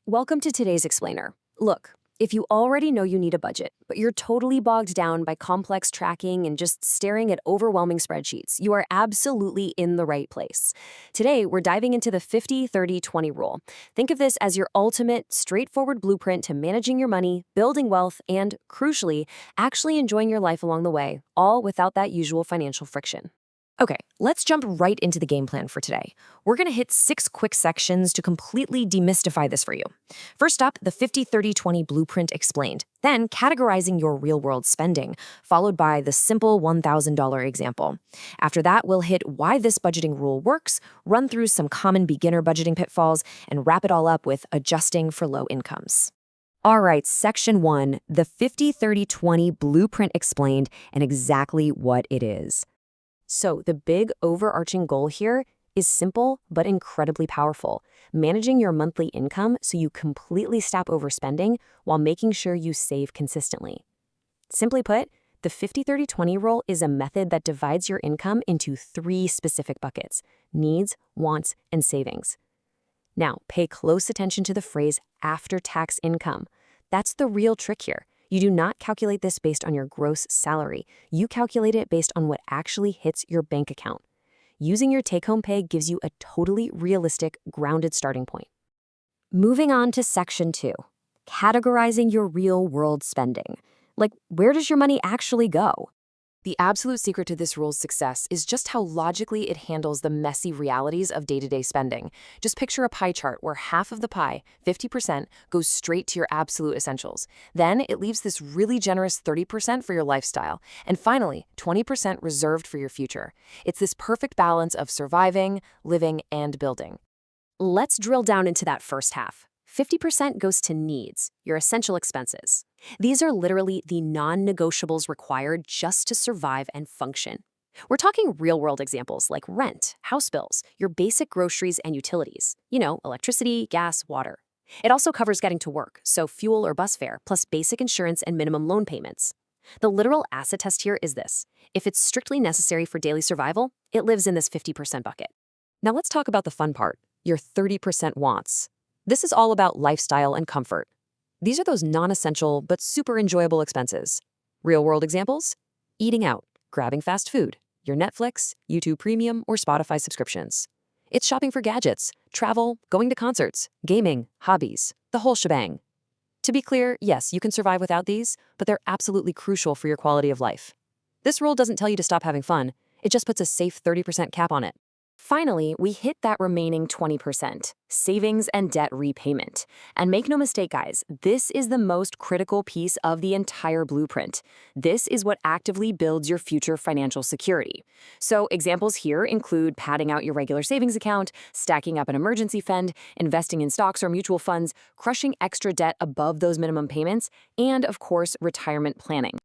Welcome to today's explainer. Look, if you already know you need a budget, but you're totally bogged down by complex tracking and just staring at overwhelming spreadsheets, you are absolutely in the right place. Today, we're diving into the 50-30-20 rule. Think of this as your ultimate, straightforward blueprint to managing your money, building wealth, and, crucially, actually enjoying your life along the way, all without that usual financial friction. Okay, let's jump right into the game plan for today. We're going to hit 6 quick sections to completely demystify this for you. First up, the 50-30-20 blueprint explained, then categorizing your real-world spending, followed by the simple $1,000 example. After that, we'll hit why this budgeting rule works, run through some common beginner budgeting pitfalls, and wrap it all up with adjusting for low incomes. All right, section 1, the 50-30-20 blueprint explained and exactly what it is. So the big overarching goal here is simple but incredibly powerful, managing your monthly income so you completely stop overspending while making sure you save consistently. Simply put, the 50-30-20 rule is a method that divides your income into 3 specific buckets: needs, wants, and savings. Now, pay close attention to the phrase after-tax income. That's the real trick here. You do not calculate this based on your gross salary. You calculate it based on what actually hits your bank account. Using your take-home pay gives you a totally realistic, grounded starting point. Moving on to section 2, categorizing your real-world spending. Like, where does your money actually go? The absolute secret to this rule's success is just how logically it handles the messy realities of day-to-day spending. Just picture a pie chart where half of the pie, 50%, goes straight to your absolute essentials. Then it leaves this really generous 30% for your lifestyle. And finally, 20% reserved for your future. It's this perfect balance of surviving, living, and building. Let's drill down into that first half. 50% goes to needs, your essential expenses. These are literally the non-negotiables required just to survive and function. We're talking real-world examples like rent, house bills, your basic groceries and utilities. Electricity, gas, water. It also covers getting to work, so fuel or bus fare, plus basic insurance and minimum loan payments. The literal acid test here is this: if it's strictly necessary for daily survival, it lives in this 50% bucket. Now let's talk about the fun part, your 30% wants. This is all about lifestyle and comfort. These are those non-essential but super enjoyable expenses. Real-world examples: eating out, grabbing fast food, your Netflix, YouTube Premium, or Spotify subscriptions. It's shopping for gadgets, travel, going to concerts, gaming, hobbies, the whole shebang. To be clear, yes, you can survive without these, but they're absolutely crucial for your quality of life. This rule doesn't tell you to stop having fun. It just puts a safe 30% cap on it. Finally, we hit that remaining 20%, savings and debt repayment. And make no mistake, guys, this is the most critical piece of the entire blueprint. This is what actively builds your future financial security. So examples here include padding out your regular savings account, stacking up an emergency fund, investing in stocks or mutual funds, crushing extra debt above those minimum payments, and, of course, retirement planning.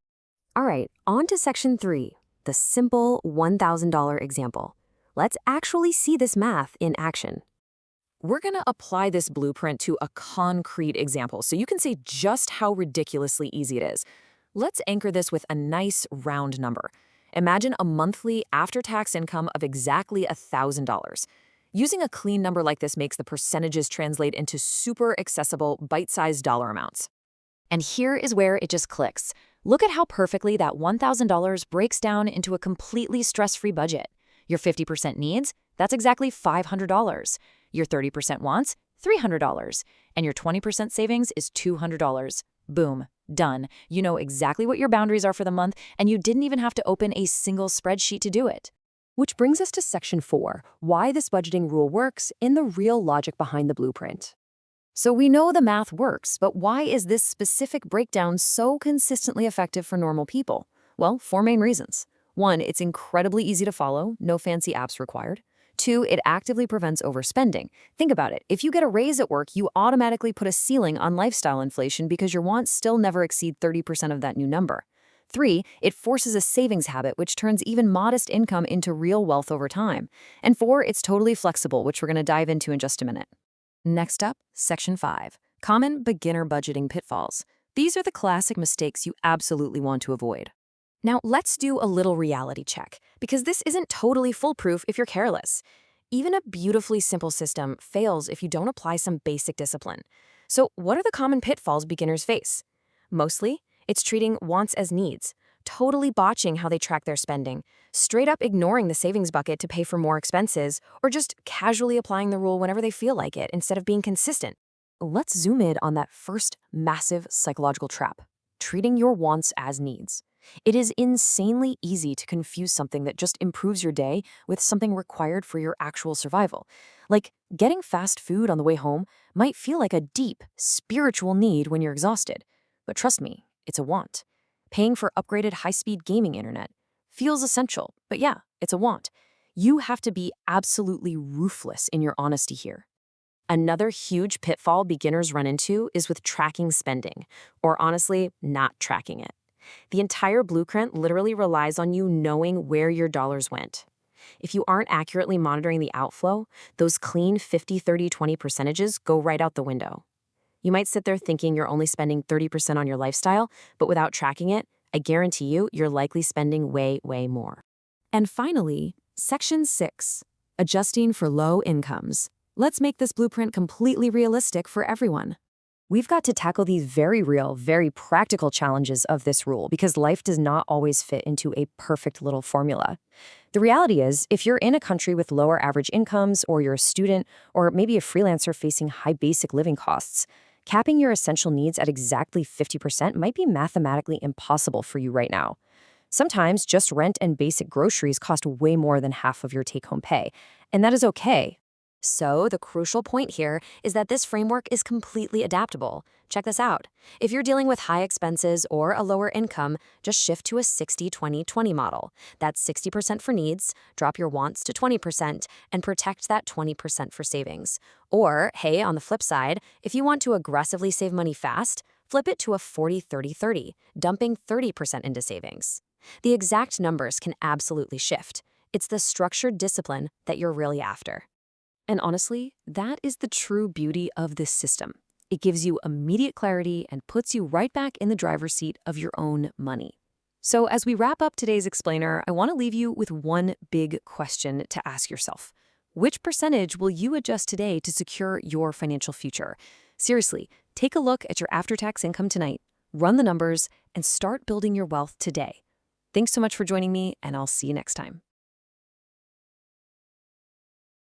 All right, on to section 3, the simple $1,000 example. Let's actually see this math in action. We're going to apply this blueprint to a concrete example so you can see just how ridiculously easy it is. Let's anchor this with a nice round number. Imagine a monthly after-tax income of exactly $1,000. Using a clean number like this makes the percentages translate into super accessible, bite-sized dollar amounts. And here is where it just clicks. Look at how perfectly that $1,000 breaks down into a completely stress-free budget. Your 50% needs, that's exactly $500. Your 30% wants, $300. And your 20% savings is $200. Boom, done. You know exactly what your boundaries are for the month, and you didn't even have to open a single spreadsheet to do it. Which brings us to section 4, why this budgeting rule works and the real logic behind the blueprint. So we know the math works, but why is this specific breakdown so consistently effective for normal people? Well, 4 main reasons. 1, it's incredibly easy to follow, no fancy apps required. 2, it actively prevents overspending. Think about it. If you get a raise at work, you automatically put a ceiling on lifestyle inflation because your wants still never exceed 30% of that new number. 3, it forces a savings habit, which turns even modest income into real wealth over time. And 4, it's totally flexible, which we're going to dive into in just a minute. Next up, section 5, common beginner budgeting pitfalls. These are the classic mistakes you absolutely want to avoid. Now, let's do a little reality check, because this isn't totally foolproof if you're careless. Even a beautifully simple system fails if you don't apply some basic discipline. So, what are the common pitfalls beginners face? Mostly, it's treating wants as needs, totally botching how they track their spending, straight up ignoring the savings bucket to pay for more expenses, or just casually applying the rule whenever they feel like it instead of being consistent. Let's zoom in on that first massive psychological trap, treating your wants as needs. It is insanely easy to confuse something that just improves your day with something required for your actual survival. Like, getting fast food on the way home might feel like a deep, spiritual need when you're exhausted. But trust me, it's a want. Paying for upgraded high-speed gaming internet feels essential, but yeah, it's a want. You have to be absolutely ruthless in your honesty here. Another huge pitfall beginners run into is with tracking spending, or honestly, not tracking it. The entire blueprint literally relies on you knowing where your dollars went. If you aren't accurately monitoring the outflow, those clean 50-30-20 percentages go right out the window. You might sit there thinking you're only spending 30% on your lifestyle, but without tracking it, I guarantee you're likely spending way, way more. And finally, Section 6, adjusting for low incomes. Let's make this blueprint completely realistic for everyone. We've got to tackle these very real, very practical challenges of this rule because life does not always fit into a perfect little formula. The reality is, if you're in a country with lower average incomes, or you're a student, or maybe a freelancer facing high basic living costs, capping your essential needs at exactly 50% might be mathematically impossible for you right now. Sometimes just rent and basic groceries cost way more than half of your take-home pay, and that is okay. So, the crucial point here is that this framework is completely adaptable. Check this out. If you're dealing with high expenses or a lower income, just shift to a 60-20-20 model. That's 60% for needs, drop your wants to 20%, and protect that 20% for savings. Or, hey, on the flip side, if you want to aggressively save money fast, flip it to a 40-30-30, dumping 30% into savings. The exact numbers can absolutely shift. It's the structured discipline that you're really after. And honestly, that is the true beauty of this system. It gives you immediate clarity and puts you right back in the driver's seat of your own money. So as we wrap up today's explainer, I want to leave you with one big question to ask yourself. Which percentage will you adjust today to secure your financial future? Seriously, take a look at your after-tax income tonight, run the numbers, and start building your wealth today. Thanks so much for joining me, and I'll see you next time.